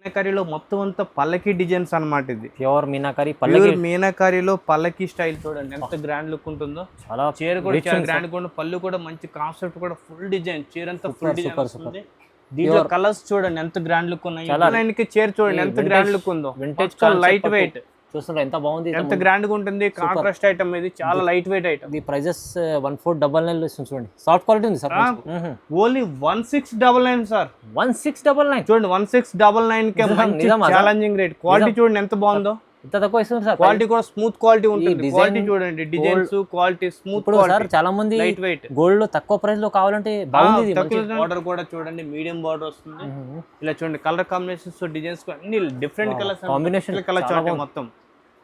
మీనాకరీలో మొత్తం అంతా పల్లకి డిజైన్స్ అన్నమాట. ఇది ప్యూర్ మీనాకరీ ప్యూర్ పల్లకి మీనాకరీలో పల్లకి స్టైల్ చూడండి ఎంత గ్రాండ్ లుక్ ఉంటుందో. చాలా చీర కూడా rich చాలా ఉంది గ్రాండ్ కూడా, పళ్ళు కూడా మంచి కాన్సెప్ట్ కూడా ఫుల్ డిజైన్, చీర అంతా Super, ఫుల్ డిజైన్ super, వస్తుంది. దీంట్లో కలర్స్ చూడండి ఎంత గ్రాండ్ లుక్ ఉన్నాయి. చాలా లైన్ కి చీర చూడండి ఎంత గ్రాండ్ లుక్ ఉందో. vintage లైట్ వెయిట్ చూస్తుంటే ఎంత బాగుంది. ఎంత గ్రాండ్ గా ఉంటుంది. కాంట్రాస్ట్ ఐటమ్ ఇది, చాలా లైట్ వెయిట్ ఐటమ్. ఇది ప్రైజెస్ 1499 ఇస్తుంది చూడండి. సాఫ్ట్ క్వాలిటీ ఉంది సార్. Only 1699 sir. 1699 చూడండి 1699 కే మంచి ఛాలెంజింగ్ రేట్. క్వాలిటీ చూడండి ఎంత బాగుందో. ఇంత తక్కువ ఇస్తుంది సార్. క్వాలిటీ కూడా స్మూత్ క్వాలిటీ ఉంటుంది. క్వాలిటీ చూడండి, డిజైన్స్ క్వాలిటీ స్మూత్. ఇప్పుడు సార్ చాలా మంది లైట్ వెయిట్ గోల్డ్ లో తక్కువ ప్రైస్ లో కావాలంటే బాగుంది. బార్డర్ కూడా చూడండి మీడియం బార్డర్ వస్తుంది. ఇలా చూడండి కలర్ కాంబినేషన్స్, డిజైన్స్ అన్ని different colours combination colour chart మొత్తం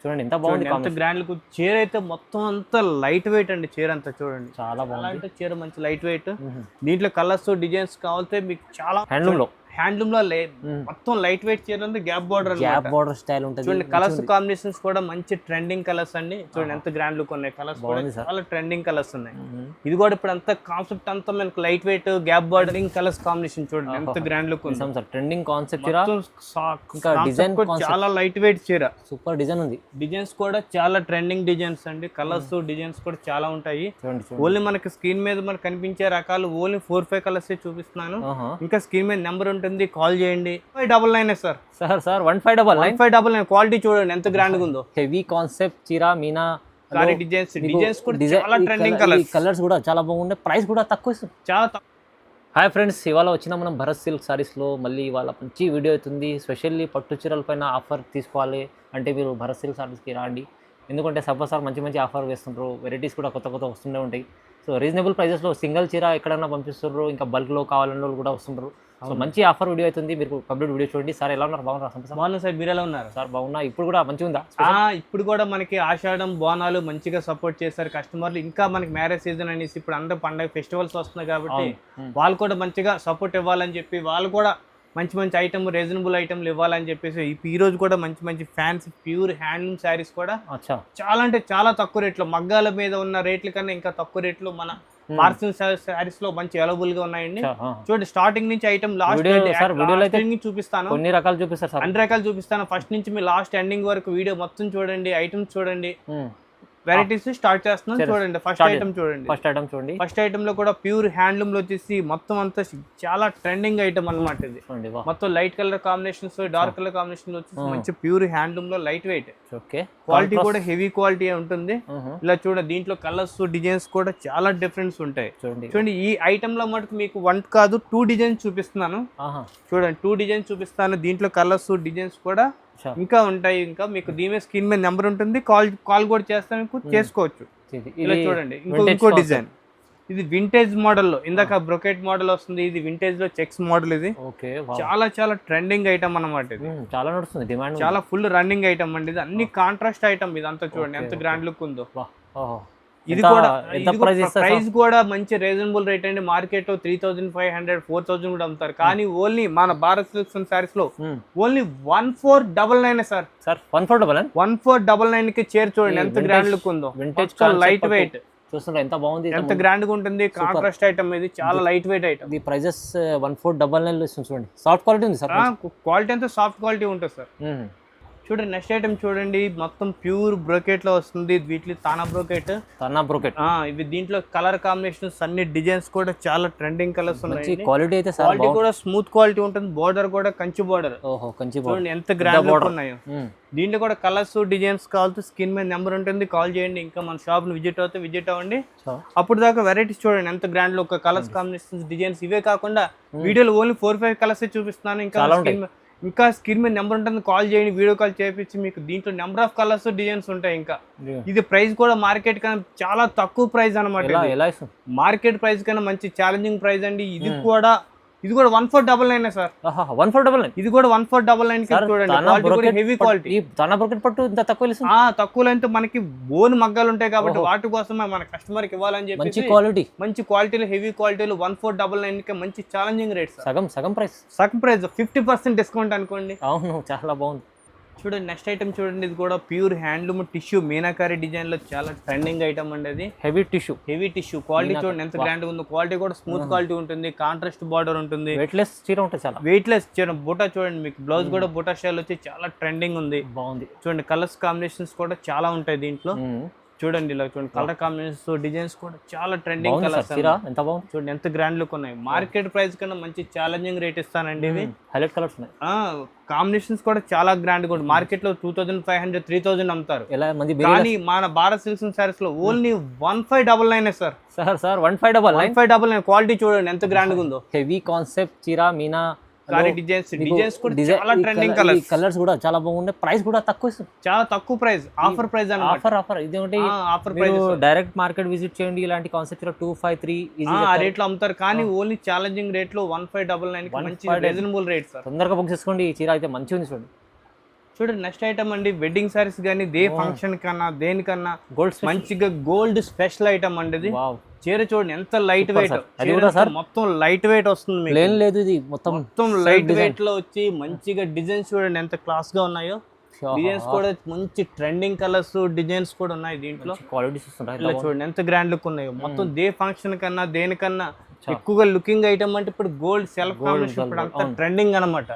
చూడండి ఎంత బాగుంది. ఎంత గ్రాండ్ లుక్. చీర అయితే మొత్తం అంతా లైట్ వెయిట్ అండి. చీర అంతా చూడండి చాలా బాగుంది. అంటే చీర మంచి లైట్ వెయిట్. దీంట్లో కలర్స్ డిజైన్స్ కావాలంటే మీకు చాలా హ్యాండ్లూమ్ లో మొత్తం లైట్ వెయిట్ చీర ఉంది. గ్యాప్ బార్డర్ స్టైల్ ఉంటుంది. చూడండి కలర్స్ కాంబినేషన్స్ కూడా మంచి ట్రెండింగ్ కలర్స్ అండి. చూడండి ఎంత గ్రాండ్ లుక్ ఉన్నాయి. కలర్స్ కూడా చాలా ట్రెండింగ్ కలర్స్ ఉన్నాయి. ఇది కూడా ఇప్పుడు అంతా కాన్సెప్ట్ అంతా మనకు light weight gap bordering colours combination చూడండి ఎంత గ్రాండ్ లుక్ ఉంది. సార్ ట్రెండింగ్ కాన్సెప్ట్ ఇంకా డిజైన్ చాలా లైట్ వెయిట్ చీర. సూపర్ డిజైన్ ఉంది. డిజైన్స్ కూడా చాలా ట్రెండింగ్ డిజైన్స్ అండి. కలర్స్ డిజైన్స్ కూడా చాలా ఉంటాయి. ఓన్లీ మనకి స్క్రీన్ మీద మనకు కనిపించే రకాలు ఓన్లీ 4-5 కలర్స్ చూపిస్తున్నాను. ఇంకా స్క్రీన్ మీద నెంబర్ ఉంటుంది, కాల్ చేయండి. 599 సార్. సార్ 1599 క్వాలిటీ చూడండి ఎంత గ్రాండ్ గా ఉందో. హెవీ కాన్సెప్ట్ చీర మీనా డిజైన్స్ కూడా చాలా ట్రెండింగ్ కలర్స్ కూడా చాలా బాగుంటాయి. ప్రైస్ కూడా తక్కువ ఇస్తుంది. చాలా. హాయ్ ఫ్రెండ్స్, ఇవాళ వచ్చిన మనం భరత్ సిల్క్ సారీస్లో మళ్ళీ ఇవాళ మంచి వీడియో అవుతుంది. స్పెషల్లీ పట్టు చీరల పైన ఆఫర్ తీసుకోవాలి అంటే మీరు భరత్ సిల్క్ సారీస్కి రండి. ఎందుకంటే సపోజ్ సార్ మంచి మంచి ఆఫర్ వేస్తుంటారు. వెరైటీస్ కూడా కొత్త కొత్త వస్తూనే ఉంటాయి. సో రీజనబుల్ ప్రైజెస్లో సింగిల్ చీర ఎక్కడైనా పంపిస్తున్నారు. ఇంకా బల్క్లో కావాలన్న వాళ్ళు కూడా వస్తుంటారు. సో మంచి ఆఫర్ వీడియో అవుతుంది. మీరు కంప్లీట్ వీడియో చూడండి. సార్ ఎలా ఉన్నారు? బాగున్నారు సార్. మీరు ఎలా ఉన్నారు? సార్ బాగున్నా. ఇప్పుడు కూడా మంచిగా ఉందా? ఇప్పుడు కూడా మనకి ఆషాఢం బోనాలు మంచిగా సపోర్ట్ చేశారు కస్టమర్లు. ఇంకా మనకి మ్యారేజ్ సీజన్ అనేసి ఇప్పుడు అందరూ పండగ ఫెస్టివల్స్ వస్తున్నాయి కాబట్టి వాళ్ళు కూడా మంచిగా సపోర్ట్ ఇవ్వాలని చెప్పి వాళ్ళు కూడా మంచి మంచి ఐటమ్, రీజనబుల్ ఐటమ్లు ఇవ్వాలని చెప్పేసి ఈ రోజు కూడా మంచి మంచి ఫ్యాన్సీ ప్యూర్ హ్యాండ్లూమ్ శారీస్ కూడా చాలా అంటే చాలా తక్కువ రేట్లో, మగ్గాల మీద ఉన్న రేట్ల కన్నా ఇంకా తక్కువ రేట్లు మన మార్సిల్ శారీస్ లో మంచి అవైలబుల్ గా ఉన్నాయండి. చూడండి స్టార్టింగ్ నుంచి ఐటమ్ లాస్ట్ చూపిస్తాను. అన్ని రకాలు చూపిస్తాను. అన్ని రకాలు చూపిస్తాను. ఫస్ట్ నుంచి మీ లాస్ట్ ఎండింగ్ వరకు వీడియో మొత్తం చూడండి. ఐటమ్స్ చూడండి, వెరైటీస్ స్టార్ట్ చేస్తున్నాం. చూడండి ఫస్ట్ ఐటమ్ చూడండి. ఫస్ట్ ఐటమ్ లో కూడా ప్యూర్ హ్యాండ్లూమ్ లో వచ్చేసి మొత్తం అంతా చాలా ట్రెండింగ్ ఐటమ్ అన్నమాట. ఇది మొత్తం light colour combinations, dark colour combination వచ్చేసి మంచి ప్యూర్ హ్యాండ్లూమ్ లో లైట్ వెయిట్. క్వాలిటీ కూడా హెవీ క్వాలిటీ ఉంటుంది. ఇలా చూడండి దీంట్లో కలర్స్ డిజైన్స్ కూడా చాలా డిఫరెన్స్ ఉంటాయి. చూడండి ఈ ఐటమ్ లో మటుకు మీకు 1 కాదు 2 డిజైన్స్ చూపిస్తున్నాను. చూడండి 2 డిజైన్స్ చూపిస్తాను. దీంట్లో కలర్స్ డిజైన్స్ కూడా ఇంకా ఉంటాయి. ఇంకా మీకు దీని మీద స్క్రీన్ మీద నెంబర్ ఉంటుంది, కాల్ కూడా చేస్తాను, చేసుకోవచ్చు. ఇలా చూడండి ఇంకో డిజైన్. ఇది వింటేజ్ మోడల్ లో, ఇందాక బ్రొకెట్ మోడల్ వస్తుంది, ఇది వింటేజ్ లో చెక్స్ మోడల్. ఇది చాలా చాలా ట్రెండింగ్ ఐటమ్ అన్నమాట. ఇది చాలా నడుస్తుంది, డిమాండ్ చాలా ఫుల్ రన్నింగ్ ఐటమ్ అండి. ఇది అన్ని కాంట్రాస్ట్ ఐటమ్. ఇదంతా చూడండి ఎంత గ్రాండ్ లుక్ ఉందో. ఇది కూడా ప్రైస్ కూడా మంచి రీజనబుల్ రేట్ అండి. మార్కెట్ లో 3500, 4000 కూడా అమ్ముతారు. కానీ ఓన్లీ మన భారత్ సిల్క్స్ సారీస్ లో ఓన్లీ 1499 సార్. 1499 కి చీర చూడండి ఎంత గ్రాండ్ లుక్ ఉందో. లైట్ వెయిట్ చూస్తుంటే ఎంత బాగుంది, ఎంత గ్రాండ్ గా ఉంటుంది. కాంట్రాస్ట్ ఐటమ్ ఇది, చాలా లైట్ వెయిట్ ఐటమ్. ఇది ప్రైజెస్ 1499 ఇస్తుంది చూడండి. సాఫ్ట్ క్వాలిటీ ఉంది సార్. క్వాలిటీ అంతా సాఫ్ట్ క్వాలిటీ ఉంటుంది సార్. చూడండి నెక్స్ట్ ఐటమ్ చూడండి, మొత్తం ప్యూర్ బ్రోకెట్ లో వస్తుంది. వీటిలో తానా బ్రోకెట్. ఇవి దీంట్లో కలర్ కాంబినేషన్స్ అన్ని డిజైన్స్ కూడా చాలా ట్రెండింగ్ కలర్స్ ఉన్నాయి. క్వాలిటీ అయితే క్వాలిటీ కూడా స్మూత్ క్వాలిటీ ఉంటుంది. బోర్డర్ కూడా కంచి బోర్డర్. చూడండి ఎంత గ్రాండ్ ఉన్నాయో. దీంట్లో కూడా కలర్స్ డిజైన్స్ కావాలంటే స్క్రీన్ మీద నెంబర్ ఉంటుంది, కాల్ చేయండి. ఇంకా మన షాప్ ని విజిట్ అవ్వండి. అప్పుడు దాకా వెరైటీస్ చూడండి ఎంత గ్రాండ్ లో కలర్స్ కాంబినేషన్స్ డిజైన్స్. ఇవే కాకుండా వీడియోలో ఓన్లీ 4-5 కలర్స్ చూపిస్తున్నాను. ఇంకా స్క్రీన్ మీద నెంబర్ ఉంటుంది, కాల్ చేయండి, వీడియో కాల్ చేయించి మీకు దీంట్లో నెంబర్ ఆఫ్ కలర్స్ డిజైన్స్ ఉంటాయి. ఇంకా ఇది ప్రైస్ కూడా మార్కెట్ కన్నా చాలా తక్కువ ప్రైస్ అనమాట. మార్కెట్ ప్రైస్ కన్నా మంచి ఛాలెంజింగ్ ప్రైస్ అండి. ఇది కూడా 1499 సార్. 1499. ఇది కూడా 1499 చూడండి. Heavy quality. తక్కువలో అయితే మనకి బోన్ మగ్గాలు ఉంటాయి కాబట్టి వాటి కోసం మన కస్టమర్ కి ఇవ్వాలని చెప్పి మంచి క్వాలిటీలో హెవీ క్వాలిటీలో 1499 కి మంచి ఛాలెంజింగ్ రేట్. సగం ప్రైస్ 50% డిస్కౌంట్ అనుకోండి. అవును, చాలా బాగుంది. చూడండి నెక్స్ట్ ఐటమ్ చూడండి, ఇది కూడా pure handloom tissue meenakari design లో చాలా ట్రెండింగ్ ఐటమ్ అండి. అది హెవీ టిష్యూ క్వాలిటీ చూడండి ఎంత గ్రాండ్ ఉందో. క్వాలిటీ కూడా స్మూత్ క్వాలిటీ ఉంటుంది, కాంట్రాస్ట్ బార్డర్ ఉంటుంది, వెయిట్లెస్ చీర ఉంటుంది, చాలా వెయిట్లెస్ చీర. బుటా చూడండి, మీకు బ్లౌజ్ కూడా బుటా స్టైల్ వచ్చి చాలా ట్రెండింగ్ ఉంది, బాగుంది. చూడండి కలర్స్ కాంబినేషన్స్ కూడా చాలా ఉంటాయి దీంట్లో. చూడండి ఇలా చూడండి కలర్ కాంబినేషన్స్, డిజైన్స్ కూడా చాలా ట్రెండింగ్ కలర్స్. ఎంత బాగుంది చూడండి ఎంత గ్రాండ్ లుక్ ఉన్నాయి. మార్కెట్ ప్రైస్ కన్నా మంచి ఛాలెంజింగ్ రేట్ ఇస్తానండి. ఇవి హైలైట్ కలర్స్ ఉన్నాయి, కాంబినేషన్స్ కూడా చాలా గ్రాండ్ కూడా. మార్కెట్ లో 2500 3000 అమ్ముతారు, కానీ మన భారత్ సిల్క్స్ అండ్ సారీస్ లో ఓన్లీ 1599 సార్. 1599 క్వాలిటీ చూడండి ఎంత గ్రాండ్ గా ఉందో. హెవీ కాన్సెప్ట్ చీర మీనా డిజైన్స్ కూడా చాలా ట్రెండింగ్ కలర్స్ కూడా చాలా బాగుండే. ప్రైస్ కూడా తక్కువ ఇస్తుంది, చాలా తక్కువ ప్రైస్, ఆఫర్ ప్రైస్ అన్నమాట. ఆఫర్ ఇది ఒకటి offer price. Direct market visit చేయండి, ఇలాంటి కాన్సెప్ట్ లో 253 ఆ రేట్ లో అమ్ముతారు, కానీ ఓన్లీ ఛాలెంజింగ్ రేట్ లో 1599 కి మంచి రీజనబుల్ రేట్ సార్. తొందరగా బుక్ చేసుకోండి, ఈ చీర అయితే మంచిగా ఉంది. చూడండి నెక్స్ట్ ఐటమ్ అండి, వెడ్డింగ్ సారీస్ కానీ ఫంక్షన్ కన్నా దేనికన్నా మంచిగా గోల్డ్ స్పెషల్ ఐటమ్ అండి ఇది. చీర చూడండి ఎంత లైట్ వెయిట్, మొత్తం లైట్ వెయిట్ వస్తుంది, లేదు ఇది మొత్తం లైట్ వెయిట్ లో వచ్చి మంచిగా డిజైన్స్ చూడండి ఎంత క్లాస్ గా ఉన్నాయో. డిజైన్స్ కూడా మంచి ట్రెండింగ్ కలర్స్ డిజైన్స్ కూడా ఉన్నాయి దీంట్లో. చూడండి ఎంత గ్రాండ్ లుక్ ఉన్నాయో. మొత్తం ఫంక్షన్ కన్నా దేనికన్నా ఎక్కువగా లుకింగ్ ఐటమ్ అంటే ఇప్పుడు గోల్డ్ సెల్ఫ్ కాంబినేషన్ ఇప్పుడు అంతా ట్రెండింగ్ అనమాట.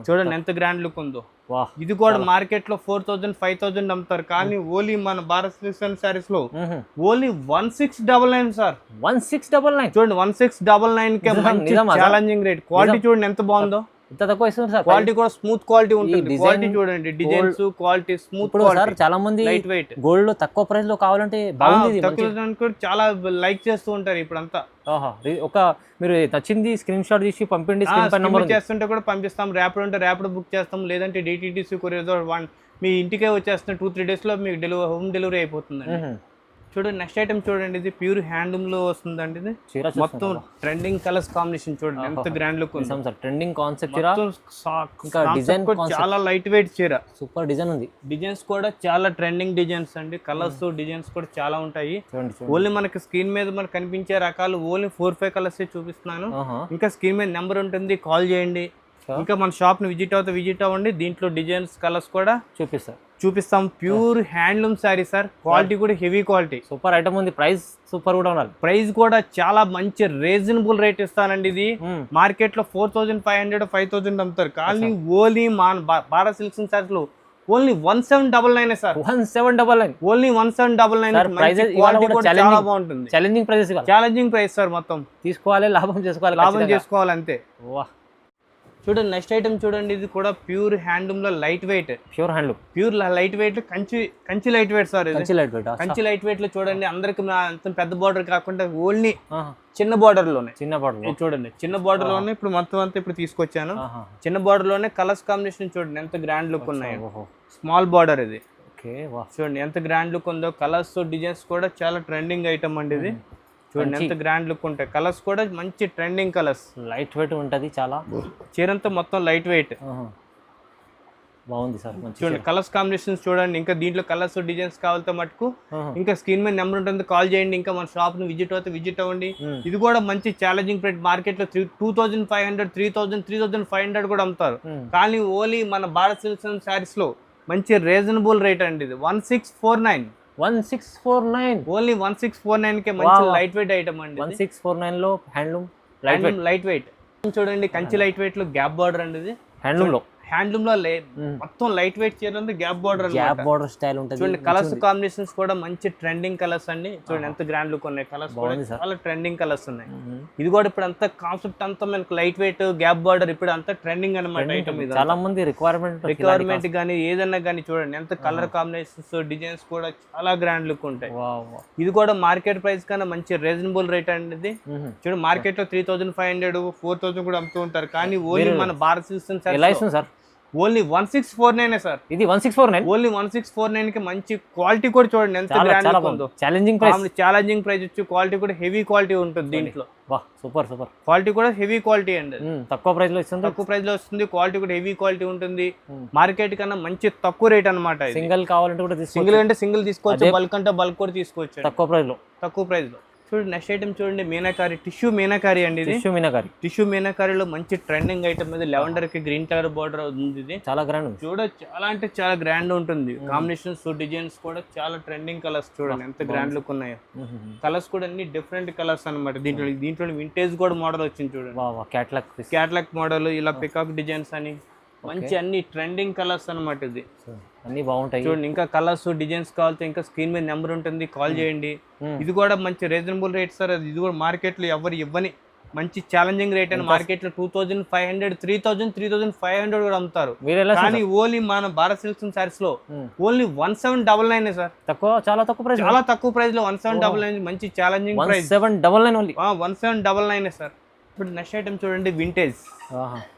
చూడండి ఎంత గ్రాండ్ లుక్ ఉందో. ఇది కూడా మార్కెట్ లో 4000 5000 అమ్ముతారు, కానీ ఓన్లీ మన భారత్ సిల్క్స్ అండ్ సారీస్ లో ఓన్లీ 1699 సార్. 1699 చూడండి 1699 కే మంచి ఛాలెంజింగ్ రేట్. క్వాలిటీ చూడండి ఎంత బాగుందో. ఇంత తక్కువ ఇస్తుంది సార్. క్వాలిటీ కూడా స్మూత్ క్వాలిటీ ఉంటుంది. క్వాలిటీ చూడండి, డిజైన్స్ క్వాలిటీ స్మూత్ క్వాలిటీ. చాలా మంది లైట్ వెయిట్ గోల్డ్ లో తక్కువ ప్రైస్ లో కావాలంటే బాగుంది, చాలా లైక్ చేస్తూ ఉంటారు ఇప్పుడు అంతా. ఒక మీరు నచ్చింది స్క్రీన్ షాట్ తీసి పంపిండి, చేస్తుంటే కూడా పంపిస్తాం. ర్యాపిడ్ ఉంటే ర్యాపిడ్ బుక్ చేస్తాం, లేదంటే డిటిడిసి కొరియర్ మీ ఇంటికే వచ్చేస్తున్న 2-3 days లో మీకు హోమ్ డెలివరీ అయిపోతుంది. చూడండి నెక్స్ట్ ఐటమ్ చూడండి, ఇది ప్యూర్ హ్యాండ్లూమ్ లో వస్తుందండి. ఇది మొత్తం ట్రెండింగ్ కలర్స్ కాంబినేషన్ చూడండి ఎంత గ్రాండ్ లుక్ ఉంది. ట్రెండింగ్ కాన్సెప్ట్ డిజైన్ చాలా లైట్ వెయిట్ చీర, సూపర్ డిజైన్ ఉంది. డిజైన్స్ కూడా చాలా ట్రెండింగ్ డిజైన్స్ అండి. కలర్స్ డిజైన్స్ కూడా చాలా ఉంటాయి. ఓన్లీ మనకి స్క్రీన్ మీద మనకు కనిపించే రకాలు ఓన్లీ 4-5 కలర్స్ చూపిస్తున్నాను. ఇంకా స్క్రీన్ మీద నెంబర్ ఉంటుంది, కాల్ చేయండి. ఇంకా మన షాప్ ని విజిట్ అవ్వండి. దీంట్లో డిజైన్స్ కలర్స్ కూడా చూపిస్తాం. Pure handloom sorry sir. Quality కూడా హెవీ క్వాలిటీ, సూపర్ ఐటమ్ ఉంది. ప్రైస్ సూపర్ కూడా ఉండాలి. ప్రైస్ కూడా చాలా మంచి రీజనబుల్ రేట్ ఇస్తానండి. ఇది మార్కెట్ లో 4500 5000 అమ్ముతారు, కానీ ఓన్లీ మన భారత్ సిల్క్స్ అండ్ సారీస్ లో ఓన్లీ 1799 సార్. 1799 ఓన్లీ 1799. చాలా బాగుంటుంది. Challenging price sir. మొత్తం తీసుకోవాలి, లాభం చేసుకోవాలి అంతే. చూడండి నెక్స్ట్ ఐటమ్ చూడండి, ఇది కూడా ప్యూర్ హ్యాండ్లూమ్ లో light weight. Pure light weight Kanchi light weight sir. Kanchi light weight లో చూడండి, అందరికి అంత పెద్ద బార్డర్ కాకుండా ఓన్లీ చిన్న బార్డర్ లోనే చూడండి. చిన్న బార్డర్ లోనే ఇప్పుడు మొత్తం అంతా ఇప్పుడు తీసుకొచ్చాను. చిన్న బార్డర్ లోనే కలర్స్ కాంబినేషన్ చూడండి ఎంత గ్రాండ్ లుక్ ఉన్నాయి. స్మాల్ బార్డర్ ఇది చూడండి ఎంత గ్రాండ్ లుక్ ఉందో. కలర్స్ డిజైన్స్ కూడా చాలా ట్రెండింగ్ ఐటమ్ అండి. ఇది చూడండి ఎంత గ్రాండ్ లుక్ ఉంటాయి. కలర్స్ కూడా మంచి ట్రెండింగ్ కలర్స్, లైట్ వెయిట్ ఉంటది. చాలా చీరంతా మొత్తం లైట్ వెయిట్ బాగుంది సార్. చూడండి కలర్స్ కాంబినేషన్స్ చూడండి. ఇంకా దీంట్లో కలర్స్ డిజైన్స్ కావాలంటే మటుకు ఇంకా స్క్రీన్ మీద నెంబర్ ఉంటుంది, కాల్ చేయండి. ఇంకా మన షాప్ ని విజిట్ అవ్వండి. ఇది కూడా మంచి ఛాలెంజింగ్ ప్రైస్. మార్కెట్ లో 2500 3000 3500 కూడా అమ్ముతారు, కానీ ఓన్లీ మన భారత్ సిల్క్స్ అండ్ సారీస్ లో మంచి రీజనబుల్ రేట్ అండి. ఇది 1649 ఓన్లీ 1649 కే మంచి లైట్ వెయిట్ ఐటమ్ అండి. 1649 లో హ్యాండ్లూమ్ లైట్ వెయిట్ చూడండి. కంచి లైట్ వెయిట్ లో గ్యాప్ బార్డర్ అండి. ఇది హ్యాండ్లూమ్ లో మొత్తం లైట్ వెయిట్ చీర గ్యాప్ బార్డర్ స్టైల్ ఉంటుంది. చూడండి కలర్స్ కాంబినేషన్స్ కూడా మంచి ట్రెండింగ్ కలర్స్ అండి. చూడండి ఎంత గ్రాండ్ లుక్ ఉన్నాయి. కలర్స్ కూడా చాలా ట్రెండింగ్ కలర్స్ ఉన్నాయి. ఇది కూడా ఇప్పుడు అంతా కాన్సెప్ట్ అంతా మనకి లైట్ వెయిట్ గ్యాప్ బార్డర్ ఇప్పుడు అంతా ట్రెండింగ్ అనమాట ఐటమ్. చాలా మంది రిక్వైర్మెంట్ కానీ ఏదన్నా కానీ చూడండి ఎంత కలర్ కాంబినేషన్స్ డిజైన్స్ కూడా చాలా గ్రాండ్ లుక్ ఉంటాయి. ఇది కూడా మార్కెట్ ప్రైస్ కన్నా మంచి రీజనబుల్ రేట్ అండి. ఇది చూడండి మార్కెట్ లో 3500 4000 కూడా అమ్ముతూ ఉంటారు, కానీ ఓన్లీ మన Bharat silks sir only 1649 sir. ఇది 1649 ఓన్లీ 1649 కి మంచి క్వాలిటీ కూడా చూడండి ఎంత గ్రాండ్ గా ఉందో. ఛాలెంజింగ్ ప్రైస్ వచ్చి క్వాలిటీ కూడా హెవీ క్వాలిటీ ఉంటుంది దీంట్లో. సూపర్ క్వాలిటీ కూడా హెవీ క్వాలిటీ అండి. తక్కువ ప్రైస్ లో వస్తుంది. క్వాలిటీ కూడా హెవీ క్వాలిటీ ఉంటుంది. మార్కెట్ కన్నా మంచి తక్కువ రేట్ అనమాట. సింగిల్ కావాలంటే కూడా సింగిల్ తీసుకోవచ్చు, బల్క్ అంటే బల్క్ కూడా తీసుకోవచ్చు తక్కువ ప్రైస్ లో. చూడండి నెక్స్ట్ ఐటమ్ చూడండి, మీనాకారి టిష్యూ మీనాకారి అండి. ఇది టిష్యూ మీనాకారిలో మంచి ట్రెండింగ్ ఐటమ్ ఇది. లెవెండర్ కి గ్రీన్ కలర్ బార్డర్ ఉంది. ఇది చాలా గ్రాండ్ చాలా అంటే చాలా గ్రాండ్ ఉంటుంది. కాంబినేషన్స్ డిజైన్స్ కూడా చాలా ట్రెండింగ్ కలర్స్ చూడండి ఎంత గ్రాండ్ లుక్ ఉన్నాయో. కలర్స్ కూడా అన్ని డిఫరెంట్ కలర్స్ అన్నమాట. దీంట్లో వింటేజ్ కూడా మోడల్ వచ్చింది చూడండి, క్యాట్లాక్ మోడల్, ఇలా పికాక్ డిజైన్స్ అని మంచి అన్ని ట్రెండింగ్ కలర్స్ అన్నమాట. ఇది అన్ని బాగుంటాయి చూడండి. ఇంకా కలర్స్ డిజైన్స్ కావాలంటే ఇంకా స్క్రీన్ మీద నెంబర్ ఉంటుంది, కాల్ చేయండి. ఇది కూడా మంచి రీజనబుల్ రేట్ సార్. ఇది కూడా మార్కెట్ లో ఎవరు ఇవ్వని మంచి ఛాలెంజింగ్ రేట్ అని. మార్కెట్ లో 2500, 3000, 3500 కూడా అమ్ముతారు. కానీ ఓన్లీ మన భారత్ సిల్క్స్ అండ్ సారీస్ లో ఓన్లీ 1799 సార్. చాలా తక్కువ ప్రైస్ లో 1799 మంచి ఛాలెంజింగ్ ప్రైస్. 1799 సార్. ఇప్పుడు నెక్స్ట్ ఐటమ్ చూడండి,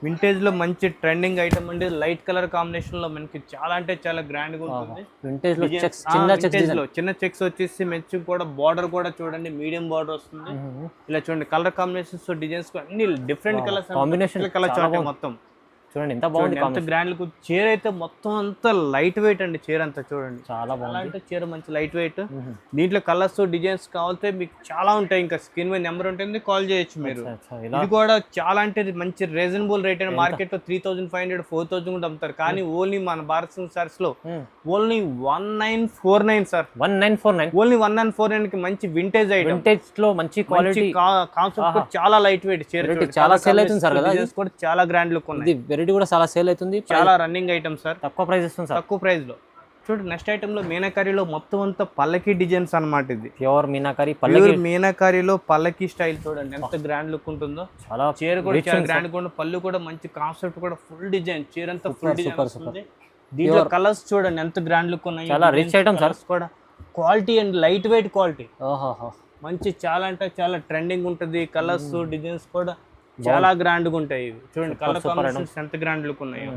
వింటేజ్ లో మంచి ట్రెండింగ్ ఐటమ్ అండి. లైట్ కలర్ కాంబినేషన్ లో మనకి చాలా అంటే చాలా గ్రాండ్ గా ఉంటుంది. చిన్న చెక్స్ వచ్చేసి మంచి కూడా బార్డర్ కూడా చూడండి మీడియం బార్డర్ వస్తుంది. ఇలా చూడండి కలర్ కాంబినేషన్స్ డిజైన్స్ అన్ని డిఫరెంట్ కలర్స్ కలర్ మొత్తం చూడండి ఎంత బాగుంది, ఎంత గ్రాండ్ లుక్. చీర అయితే మొత్తం అంతా లైట్ వెయిట్ అండి. చీర అంతా చూడండి చాలా బాగుంది. చీర మంచి లైట్ వెయిట్. దీంట్లో కలర్స్ డిజైన్స్ కావాలంటే మీకు చాలా ఉంటాయి. ఇంకా స్క్రీన్ మీద నెంబర్ ఉంటుంది, కాల్ చేయొచ్చు మీరు. ఇది కూడా చాలా అంటే మంచి రీజనబుల్ రేట్ అండి. మార్కెట్ లో 3500, 4000 కూడా అమ్ముతారు. కానీ ఓన్లీ మన భారత్ సారీస్ లో ఓన్లీ 1949 సార్. 1949 ఓన్లీ 1949 కి మంచి వింటేజ్ ఐటమ్. వింటేజ్ లో మంచి క్వాలిటీ కాన్సెప్ట్ చాలా లైట్ వెయిట్ చీర. చాలా సేల్ అవుతుంది సార్ కదా. కూడా చాలా గ్రాండ్ లుక్ ఉంది. వెరైటీ కూడా చాలా సేల్ అవుతుంది. చాలా రన్నింగ్ ఐటమ్ సార్. తక్కువ ప్రైస్ ఇస్తుంది సార్. తక్కువ ప్రైస్ లో చూడండి. నెక్స్ట్ ఐటమ్ లో మీనాకారిలో మొత్తం అంతా పల్లకి డిజైన్స్ అన్నమాట. ఇది ప్యూర్ మీనాకారి, మీనాకారిలో పల్లకి స్టైల్ చూడండి ఎంత గ్రాండ్ లుక్ ఉంటుందో. చాలా చీర కూడా చాలా గ్రాండ్ గా, పళ్ళు కూడా మంచి కాన్సెప్ట్ కూడా ఫుల్ డిజైన్. చీర అంతా ఫుల్ డిజైన్ వస్తుంది. దీంట్లో కలర్స్ చూడండి ఎంత గ్రాండ్ లుక్ ఉన్నాయి. చాలా రిచ్ ఐటమ్ సార్. కూడా quality and light weight quality మంచి చాలా అంటే చాలా ట్రెండింగ్ ఉంటుంది. కలర్స్ డిజైన్స్ కూడా చాలా గ్రాండ్ గా ఉంటాయి. ఇవి చూడండి కలర్ కాంబినేషన్స్ ఎంత గ్రాండ్ లుక్ ఉన్నాయో.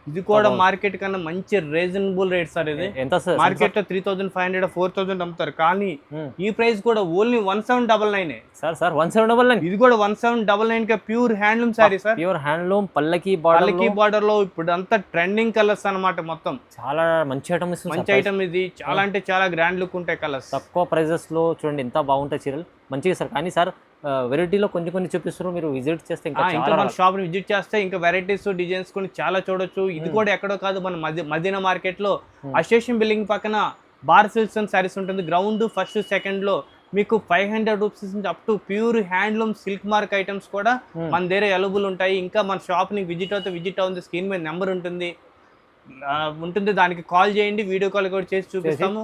ఇది కూడా మార్కెట్ కన్నా మంచి రీజనబుల్ రేట్ సార్. ఇది మార్కెట్ లో 3500, 4000 అమ్ముతారు. కానీ ఈ ప్రైస్ కూడా ఓన్లీ 1799 సార్. 1799 ఇది కూడా 1799 కి pure handloom sorry sir. Pure handloom పల్లకి బార్డర్ లో ఇప్పుడు అంతా ట్రెండింగ్ కలర్స్ అన్నమాట. మొత్తం చాలా మంచి ఐటమ్ ఇస్తుంది. మంచి ఐటమ్ ఇది. చాలా అంటే చాలా గ్రాండ్ లుక్ ఉంటాయి కలర్స్. తక్కువ ప్రైజెస్ లో చూడండి ఎంత బాగుంటాయి చీరలు మంచిగా సార్. కానీ సార్ వెరైటీలో కొన్ని చూపిస్తారు, మీరు విజిట్ చేస్తే ఇంకా మన షాప్ ని విజిట్ చేస్తే ఇంకా వెరైటీస్ డిజైన్స్ కొన్ని చాలా చూడొచ్చు. ఇది కూడా ఎక్కడో కాదు, మన మదీనా మార్కెట్ లో అసోసియేషన్ బిల్డింగ్ పక్కన భారత్ సిల్క్స్ అండ్ సారీస్ ఉంటుంది. గ్రౌండ్ ఫస్ట్ సెకండ్ లో మీకు 500 రూపీస్ నుంచి up to pure handloom silk mark items కూడా మన దగ్గర అవైలబుల్ ఉంటాయి. ఇంకా మన షాప్ ని విజిట్ అవుతుంది. స్క్రీన్ మీద నెంబర్ ఉంటుంది, దానికి కాల్ చేయండి. వీడియో కాల్ కూడా చేసి చూపిస్తాము,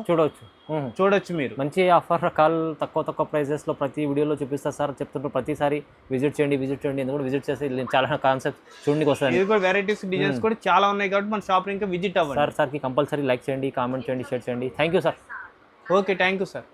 చూడొచ్చు మీరు. మంచి ఆఫర్ కాల్ తక్కువ ప్రైజెస్ లో ప్రతి వీడియోలో చూపిస్తారు సార్. చెప్తుంటారు ప్రతిసారి విజిట్ చేయండి ఎందుకు విజిట్ చేస్తే చాలా కాన్సెప్ట్ చూడండి వస్తుంది. ఇది కూడా వెరైటీస్ డిజైన్స్ కూడా చాలా ఉన్నాయి కాబట్టి మన షాప్ ఇంకా విజిట్ అవ్వండి. సార్ కి కంపల్సరీ లైక్ చేయండి, కామెంట్ చేయండి, షేర్ చేయండి. Thank you sir. Okay, thank you sir.